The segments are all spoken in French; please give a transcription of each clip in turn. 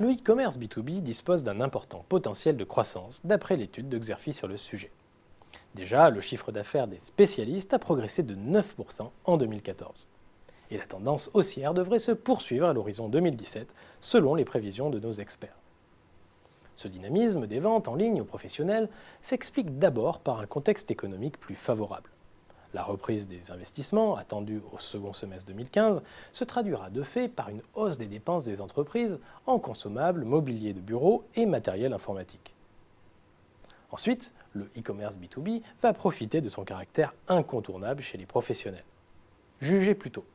Le e-commerce B2B dispose d'un important potentiel de croissance d'après l'étude de Xerfi sur le sujet. Déjà, le chiffre d'affaires des spécialistes a progressé de 9% en 2014. Et la tendance haussière devrait se poursuivre à l'horizon 2017, selon les prévisions de nos experts. Ce dynamisme des ventes en ligne aux professionnels s'explique d'abord par un contexte économique plus favorable. La reprise des investissements, attendue au second semestre 2015, se traduira de fait par une hausse des dépenses des entreprises en consommables, mobilier de bureau et matériel informatique. Ensuite, le e-commerce B2B va profiter de son caractère incontournable chez les professionnels. Jugez plutôt.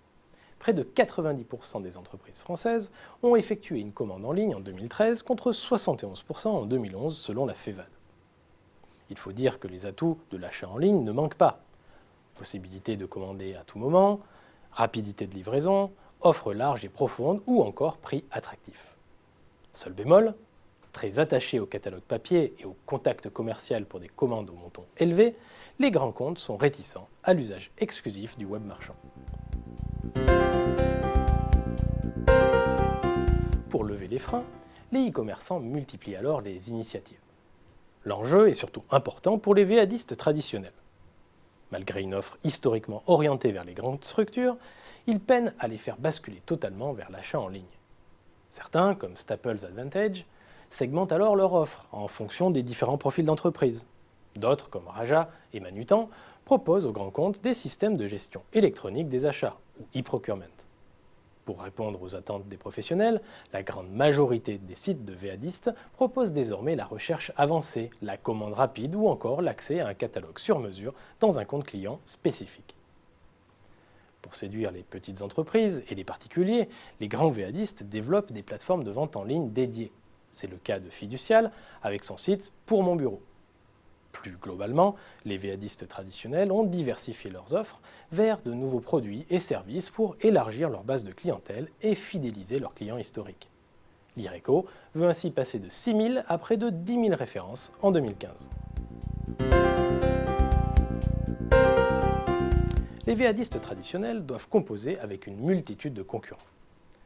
Près de 90% des entreprises françaises ont effectué une commande en ligne en 2013 contre 71% en 2011 selon la FEVAD. Il faut dire que les atouts de l'achat en ligne ne manquent pas. Possibilité de commander à tout moment, rapidité de livraison, offre large et profonde ou encore prix attractif. Seul bémol, très attachés au catalogue papier et au contact commercial pour des commandes au montant élevé, les grands comptes sont réticents à l'usage exclusif du web marchand. Pour lever les freins, les e-commerçants multiplient alors les initiatives. L'enjeu est surtout important pour les VADistes traditionnels. Malgré une offre historiquement orientée vers les grandes structures, ils peinent à les faire basculer totalement vers l'achat en ligne. Certains, comme Staples Advantage, segmentent alors leur offre en fonction des différents profils d'entreprise. D'autres, comme Raja et Manutan, proposent aux grands comptes des systèmes de gestion électronique des achats, ou e-procurement. Pour répondre aux attentes des professionnels, la grande majorité des sites de VADistes proposent désormais la recherche avancée, la commande rapide ou encore l'accès à un catalogue sur mesure dans un compte client spécifique. Pour séduire les petites entreprises et les particuliers, les grands VADistes développent des plateformes de vente en ligne dédiées. C'est le cas de Fiducial avec son site Pour mon bureau. Plus globalement, les VADistes traditionnels ont diversifié leurs offres vers de nouveaux produits et services pour élargir leur base de clientèle et fidéliser leurs clients historiques. L'IRECO veut ainsi passer de 6 000 à près de 10 000 références en 2015. Les VADistes traditionnels doivent composer avec une multitude de concurrents.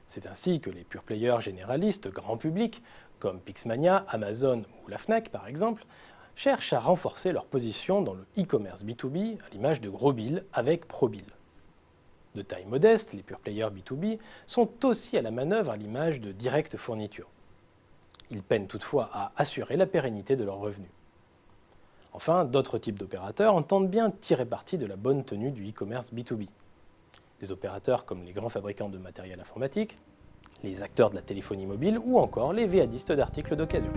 C'est ainsi que les pure players généralistes grand public, comme Pixmania, Amazon ou la Fnac par exemple, cherchent à renforcer leur position dans le e-commerce B2B à l'image de Grosbill avec Probill. De taille modeste, les pure players B2B sont aussi à la manœuvre à l'image de Direct Fourniture. Ils peinent toutefois à assurer la pérennité de leurs revenus. Enfin, d'autres types d'opérateurs entendent bien tirer parti de la bonne tenue du e-commerce B2B. Des opérateurs comme les grands fabricants de matériel informatique, les acteurs de la téléphonie mobile ou encore les VADistes d'articles d'occasion.